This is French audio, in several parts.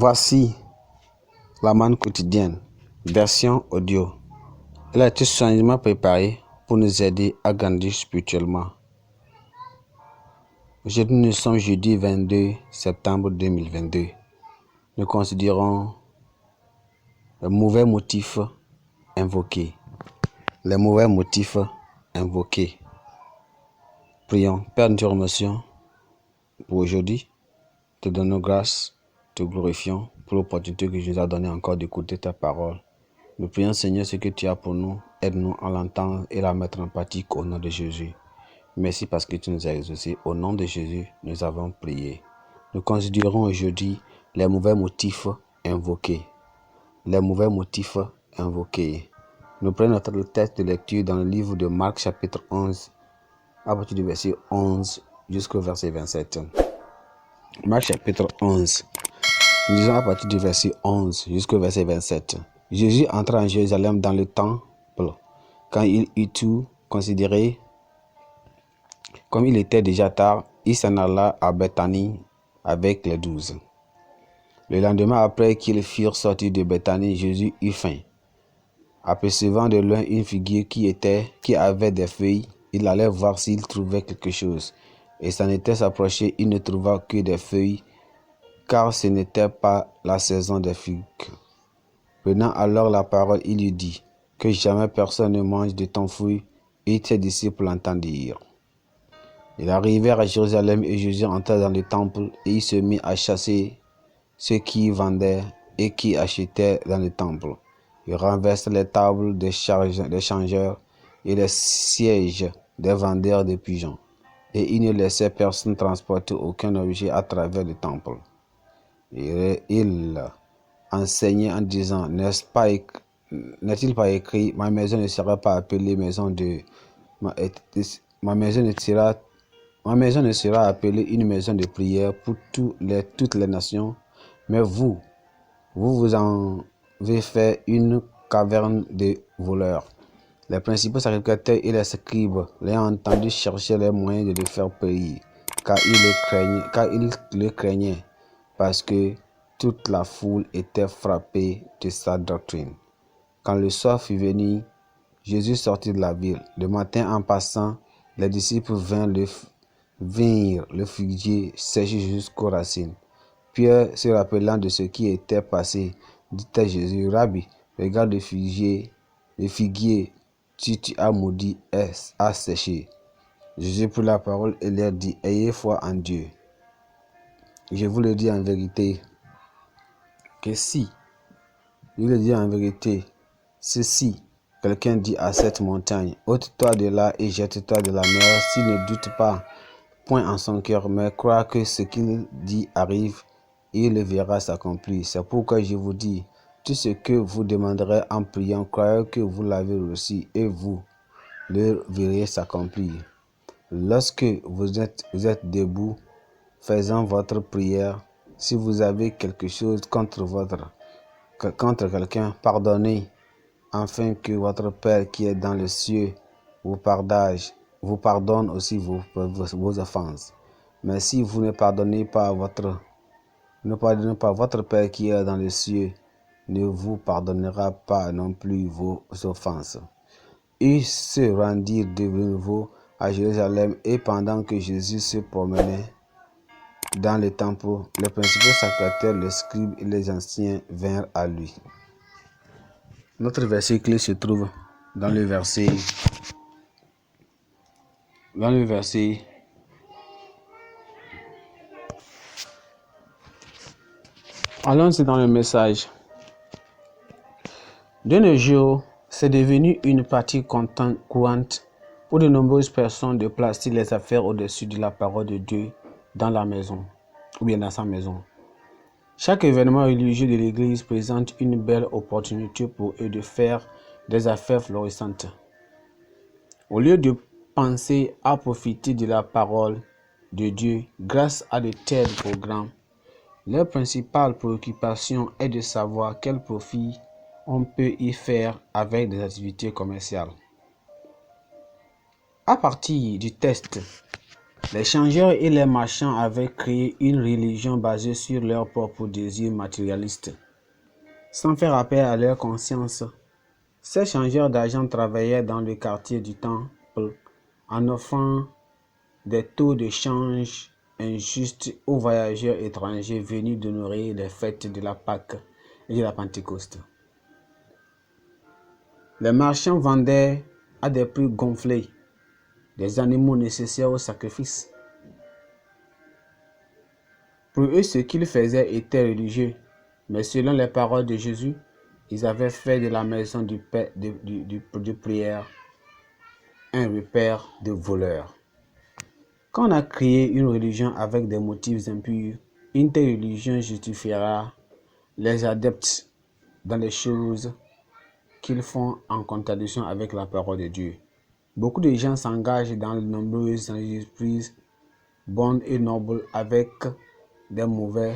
Voici la manne quotidienne, version audio. Elle a été soigneusement préparée pour nous aider à grandir spirituellement. Aujourd'hui, nous sommes jeudi 22 septembre 2022. Nous considérons les mauvais motifs invoqués. Les mauvais motifs invoqués. Prions. Père, nous te remercions pour aujourd'hui. Te donnons grâce, te glorifions pour l'opportunité que tu nous as donnée encore d'écouter ta parole. Nous prions, Seigneur, ce que tu as pour nous. Aide-nous à l'entendre et la mettre en pratique au nom de Jésus. Merci parce que tu nous as exaucés. Au nom de Jésus, nous avons prié. Nous considérons aujourd'hui les mauvais motifs invoqués. Les mauvais motifs invoqués. Nous prenons notre texte de lecture dans le livre de Marc chapitre 11, à partir du verset 11 jusqu'au verset 27. Marc chapitre 11. Nous lisons à partir du verset 11 jusqu'au verset 27. Jésus entra en Jérusalem dans le temple. Quand il eut tout considéré, comme il était déjà tard, il s'en alla à Béthanie avec les 12. Le lendemain, après qu'ils furent sortis de Béthanie, Jésus eut faim. Apercevant de loin une figuier qui avait des feuilles, il allait voir s'il trouvait quelque chose. Et s'en était s'approcher, il ne trouva que des feuilles, car ce n'était pas la saison des figues. Prenant alors la parole, il lui dit, que jamais personne ne mange de ton fruit, et ses disciples l'entendirent. Ils arrivèrent à Jérusalem et Jésus entra dans le temple, et il se mit à chasser ceux qui vendaient et qui achetaient dans le temple. Il renversa les tables des changeurs et les sièges des vendeurs de pigeons. Et il ne laissait personne transporter aucun objet à travers le temple. Et il enseignait en disant, n'est-il pas écrit, ma maison ne sera pas appelée maison de... Ma maison ne sera appelée une maison de prière pour toutes les nations, mais vous en avez fait une caverne de voleurs. Les principaux sacrificateurs et les scribes l'ayant entendu chercher les moyens de le faire payer, car ils le craignaient, parce que toute la foule était frappée de sa doctrine. Quand le soir fut venu, Jésus sortit de la ville. Le matin, en passant, les disciples vinrent le figuier séché jusqu'aux racines. Pierre, se rappelant de ce qui était passé, dit à Jésus, Rabbi, regarde le figuier, tu as maudit a séché. Jésus prit la parole et leur dit, ayez foi en Dieu. Je vous le dis en vérité, que si quelqu'un dit à cette montagne, ôte-toi de là et jette-toi de la mer, s'il ne doute pas, point en son cœur, mais croit que ce qu'il dit arrive, il le verra s'accomplir. C'est pourquoi je vous dis, tout ce que vous demanderez en priant, croyez que vous l'avez reçu et vous le verrez s'accomplir. Lorsque vous êtes debout, faisant votre prière, si vous avez quelque chose contre quelqu'un, pardonnez, afin que votre Père qui est dans les cieux vous pardonne aussi vos offenses. Mais si vous ne pardonnez pas votre Père qui est dans les cieux, ne vous pardonnera pas non plus vos offenses. Ils se rendirent de nouveau à Jérusalem et pendant que Jésus se promenait dans le temple, les principaux sacrificateurs, les scribes et les anciens vinrent à lui. Notre verset clé se trouve dans le verset. Allons-y dans le message. De nos jours, c'est devenu une pratique courante pour de nombreuses personnes de placer les affaires au-dessus de la parole de Dieu dans la maison, ou bien dans sa maison. Chaque événement religieux de l'Église présente une belle opportunité pour eux de faire des affaires florissantes. Au lieu de penser à profiter de la parole de Dieu grâce à de tels programmes, leur principale préoccupation est de savoir quel profit on peut y faire avec des activités commerciales. À partir du texte Les changeurs et les marchands avaient créé une religion basée sur leurs propres désirs matérialistes, sans faire appel à leur conscience. Ces changeurs d'argent travaillaient dans le quartier du temple en offrant des taux de change injustes aux voyageurs étrangers venus d'honorer les fêtes de la Pâque et de la Pentecôte. Les marchands vendaient à des prix gonflés des animaux nécessaires au sacrifice. Pour eux, ce qu'ils faisaient était religieux, mais selon les paroles de Jésus, ils avaient fait de la maison de prière un repère de voleurs. Quand on a créé une religion avec des motifs impurs, une telle religion justifiera les adeptes dans les choses qu'ils font en contradiction avec la parole de Dieu. Beaucoup de gens s'engagent dans de nombreuses entreprises bonnes et nobles avec des mauvais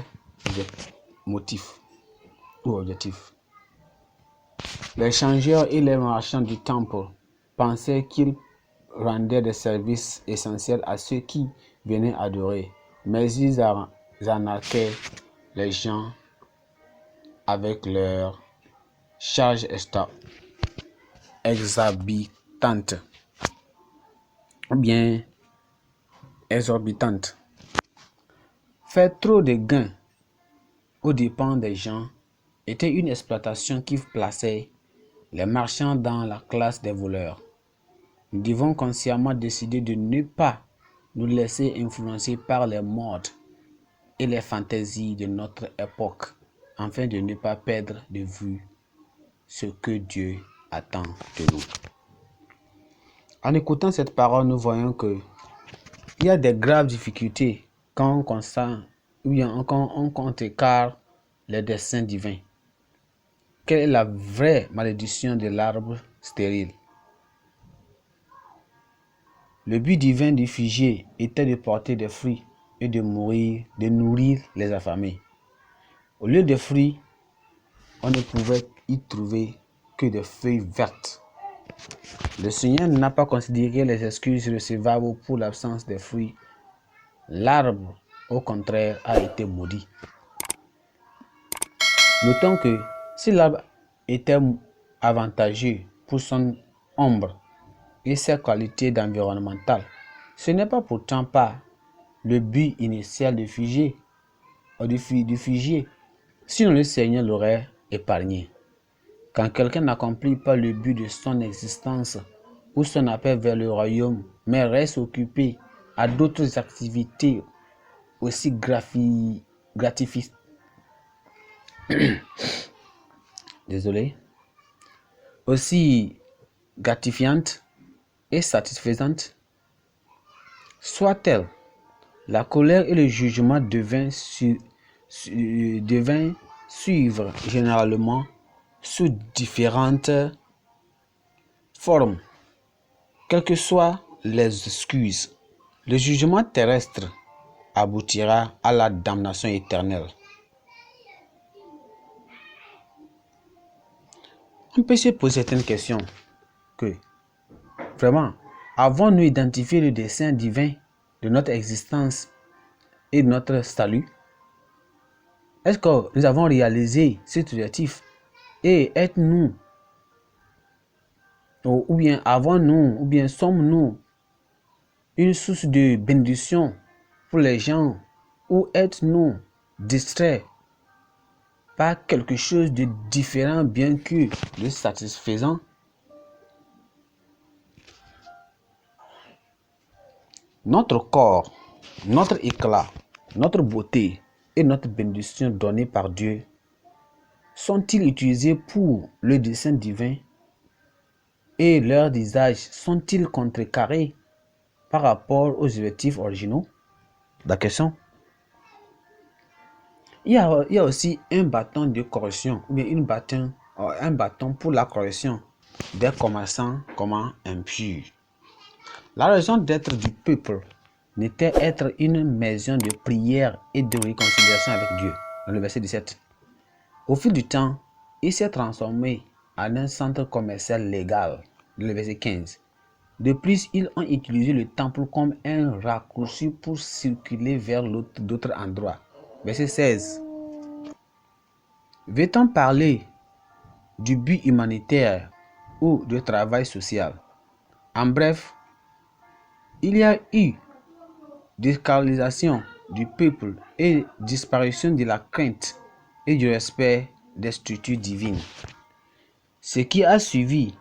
motifs ou objectifs. Les changeurs et les marchands du temple pensaient qu'ils rendaient des services essentiels à ceux qui venaient adorer, mais ils arnaquaient les gens avec leurs charges exorbitantes ou bien exorbitantes. Faire trop de gains aux dépens des gens était une exploitation qui plaçait les marchands dans la classe des voleurs. Nous devons consciemment décider de ne pas nous laisser influencer par les modes et les fantaisies de notre époque, afin de ne pas perdre de vue ce que Dieu attend de nous. En écoutant cette parole, nous voyons que il y a des graves difficultés quand on constate ou bien quand on contrecarre les desseins divins. Quelle est la vraie malédiction de l'arbre stérile? Le but divin du figuier était de porter des fruits et de nourrir les affamés. Au lieu des fruits, on ne pouvait y trouver que des feuilles vertes. Le Seigneur n'a pas considéré les excuses recevables pour l'absence des fruits. L'arbre, au contraire, a été maudit. Notons que si l'arbre était avantageux pour son ombre et ses qualités environnementales, ce n'est pas pourtant pas le but initial du figuier. Sinon le Seigneur l'aurait épargné. Quand quelqu'un n'accomplit pas le but de son existence ou son appel vers le royaume, mais reste occupé à d'autres activités aussi gratifiantes et satisfaisantes soit-elle, la colère et le jugement devaient suivre généralement sous différentes formes. Quelles que soient les excuses, le jugement terrestre aboutira à la damnation éternelle. On peut se poser certaines questions que, vraiment, avons-nous identifié le dessein divin de notre existence et de notre salut? Est-ce que nous avons réalisé cet objectif? Et êtes-nous, ou bien avons-nous, ou bien sommes-nous une source de bénédiction pour les gens, ou êtes-nous distraits par quelque chose de différent bien que de satisfaisant? Notre corps, notre éclat, notre beauté et notre bénédiction donnée par Dieu sont-ils utilisés pour le dessein divin et leurs usages sont-ils contrecarrés par rapport aux objectifs originaux? La question. Il y a aussi un bâton de correction ou bien un bâton pour la correction des commerçants comme impurs. La raison d'être du peuple n'était être une maison de prière et de réconciliation avec Dieu. Dans le verset 17. Au fil du temps, il s'est transformé en un centre commercial légal. Dans le verset 15. De plus, ils ont utilisé le temple comme un raccourci pour circuler vers d'autres endroits. Verset 16. Veut-on parler du but humanitaire ou de travail social? En bref, il y a eu décolonisation du peuple et disparition de la crainte et du respect des structures divines. Ce qui a suivi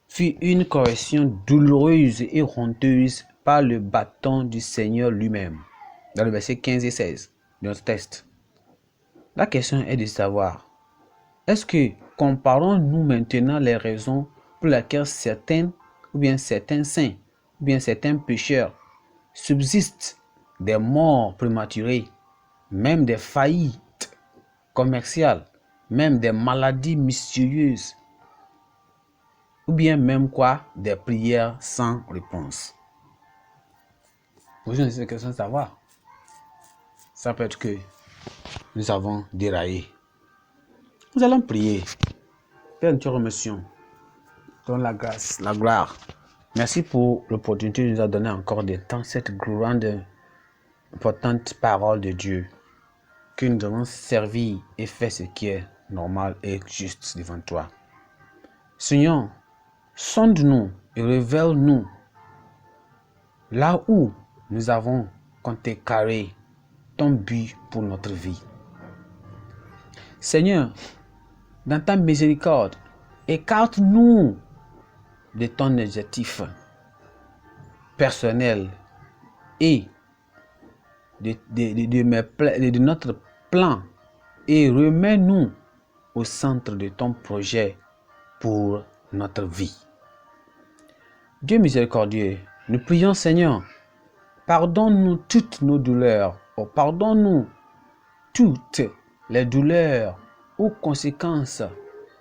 fut une correction douloureuse et honteuse par le bâton du Seigneur lui-même, dans le verset 15 et 16 de notre texte. La question est de savoir, est-ce que comparons-nous maintenant les raisons pour lesquelles certains saints, ou bien certains pécheurs subsistent des morts prématurées, même des faillites commerciales, même des maladies mystérieuses, ou bien même quoi, des prières sans réponse? Posez cette question de savoir. Ça peut être que nous avons déraillé. Nous allons prier. Père, nous te remercions. Donne la grâce, la gloire. Merci pour l'opportunité que nous a donné encore d'entendre cette grande, importante parole de Dieu. Que nous devons servir et faire ce qui est normal et juste devant toi. Seigneur, sonde-nous et révèle-nous là où nous avons contrecarré ton but pour notre vie. Seigneur, dans ta miséricorde, écarte-nous de ton objectif personnel et de notre plan et remets-nous au centre de ton projet pour notre vie. Dieu miséricordieux, nous prions Seigneur, pardonne-nous toutes nos douleurs, pardonne-nous toutes les douleurs ou conséquences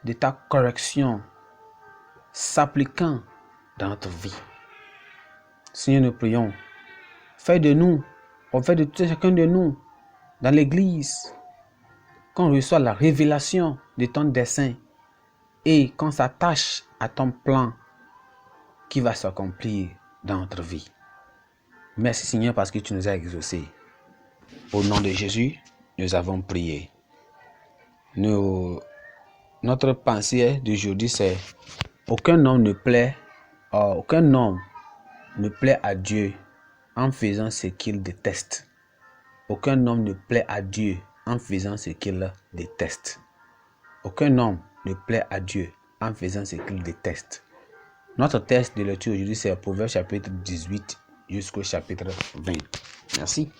de ta correction s'appliquant dans notre vie. Seigneur, nous prions, fais de nous, fais de tout chacun de nous, dans l'église, qu'on reçoit la révélation de ton dessein et qu'on s'attache à ton plan qui va s'accomplir dans notre vie. Merci Seigneur parce que tu nous as exaucés. Au nom de Jésus, nous avons prié. Notre pensée d'aujourd'hui, c'est aucun homme ne plaît à Dieu en faisant ce qu'il déteste. Aucun homme ne plaît à Dieu en faisant ce qu'il déteste. Aucun homme ne plaît à Dieu en faisant ce qu'il déteste. Notre texte de lecture aujourd'hui, c'est Proverbe chapitre 18 jusqu'au chapitre 20. Merci.